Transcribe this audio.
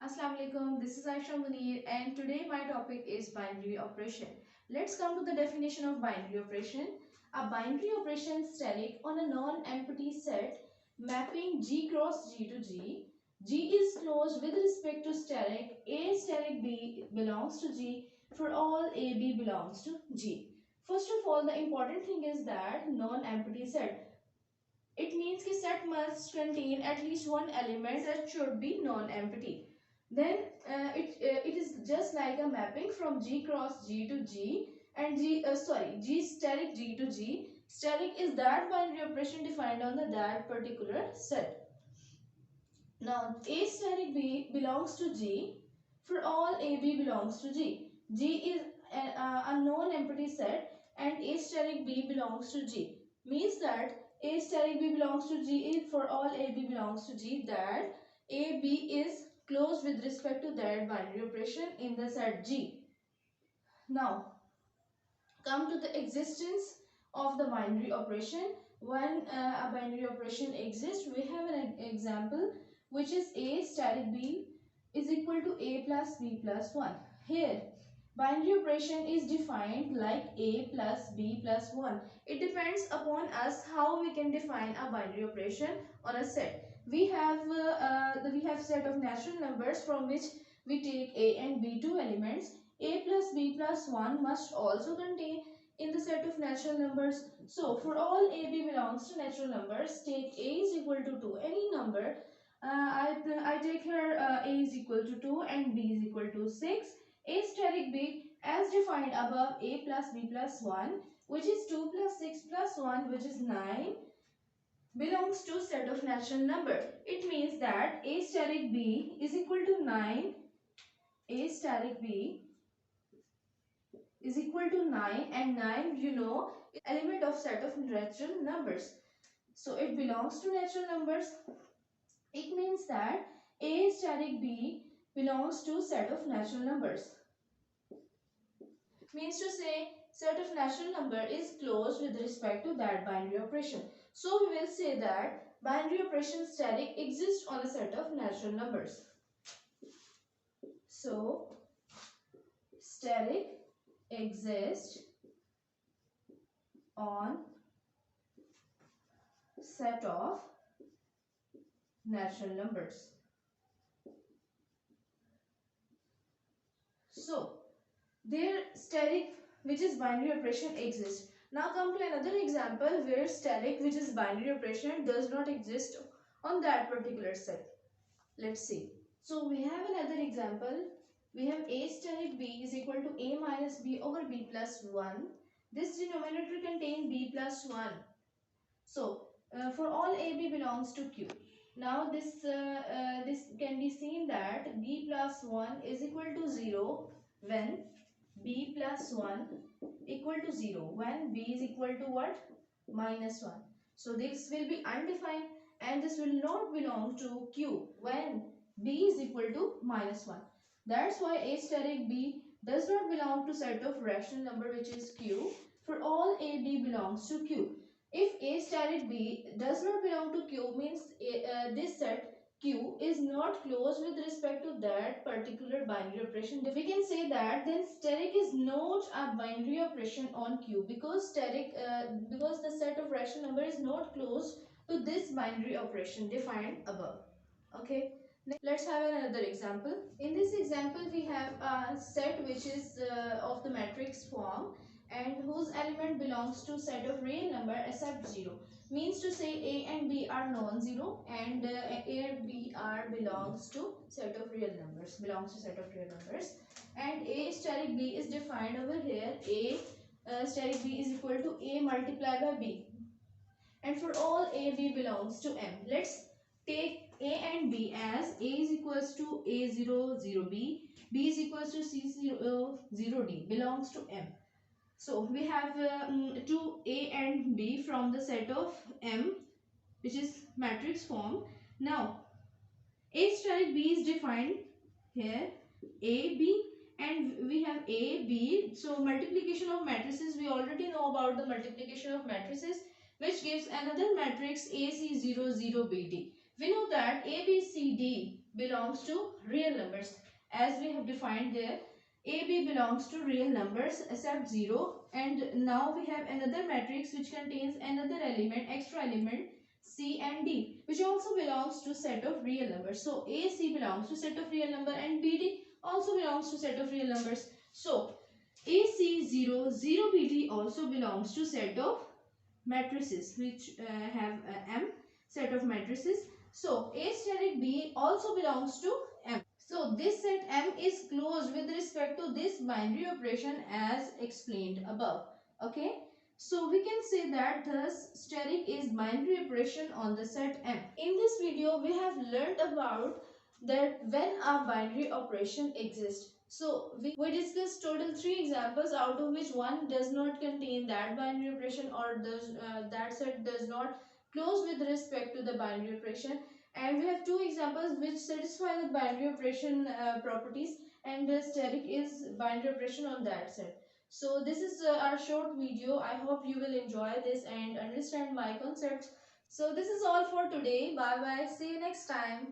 Assalamu alaikum, this is Ayesha Munir and today my topic is binary operation. Let's come to the definition of binary operation. A binary operation static on a non-empty set mapping G cross G to G. G is closed with respect to static A static B belongs to G for all A B belongs to G. First of all, the important thing is that non-empty set. It means that set must contain at least one element that should be non-empty. Then it is just like a mapping from G cross G to G and G static G to G. Static is that binary operation defined on that particular set. Now A static B belongs to G for all A B belongs to G. G is a non-empty set and A static B belongs to G. Means that A static B belongs to G for all A B belongs to G, that A B is closed with respect to that binary operation in the set G. Now come to the existence of the binary operation. When a binary operation exists, we have an example which is A static B is equal to A plus B plus 1. Here binary operation is defined like A plus B plus 1. It depends upon us how we can define a binary operation on a set. We have set of natural numbers from which we take A and B two elements. A plus B plus 1 must also contain in the set of natural numbers. So for all A B belongs to natural numbers, take A is equal to 2. Any number, I take here A is equal to 2 and B is equal to 6. A static B as defined above, A plus B plus 1, which is 2 plus 6 plus 1, which is 9, belongs to set of natural number. It means that A static B is equal to 9. A static B is equal to 9 and 9 is element of set of natural numbers. So it belongs to natural numbers. It means that A static B belongs to set of natural numbers. Means to say set of natural number is closed with respect to that binary operation. So we will say that binary operation static exists on a set of natural numbers. So static exists on set of natural numbers. So their static which is binary operation exists. Now come to another example where static which is binary operation does not exist on that particular set. Let's see. So we have another example. We have A static B is equal to A minus B over B plus 1. This denominator contains B plus 1. So for all A B belongs to Q. Now this can be seen that B plus 1 is equal to 0 when B plus 1 equal to 0 when B is equal to what? Minus 1. So this will be undefined and this will not belong to Q when B is equal to minus 1. That's why A static B does not belong to set of rational number which is Q for all A B belongs to Q. If A static B does not belong to Q, means this set Q is not closed with respect to that particular binary operation. We can say that then static is not a binary operation on Q because because the set of rational number is not closed to this binary operation defined above. Okay. Let's have another example. In this example, we have a set which is of the matrix form and whose element belongs to set of real number except 0. Means to say A and B are non-zero and A and B are belongs to set of real numbers. And A static B is defined over here. A static B is equal to A multiplied by B. And for all A B belongs to M. Let's take A and B as A is equals to A0 0B, B is equals to C0 0D belongs to M. So we have two A and B from the set of M which is matrix form. Now A static B is defined here A B and we have A B. So multiplication of matrices, we already know about the multiplication of matrices which gives another matrix AC00BD. We know that ABCD belongs to real numbers. As we have defined there, AB belongs to real numbers except 0, and now we have another matrix which contains another element, extra element C and D, which also belongs to set of real numbers. So AC belongs to set of real number and BD also belongs to set of real numbers. So AC0, 0BD also belongs to set of matrices which have M set of matrices. So A steric B also belongs to M. So this set M is closed with respect to this binary operation as explained above. Okay. So we can say that thus steric is binary operation on the set M. In this video we have learned about that when a binary operation exists. So we discussed total 3 examples, out of which one does not contain that binary operation, or that set does not close with respect to the binary operation, and we have 2 examples which satisfy the binary operation properties, and the steric is binary operation on that set. So this is our short video. I hope you will enjoy this and understand my concepts. So this is all for today. Bye bye. See you next time.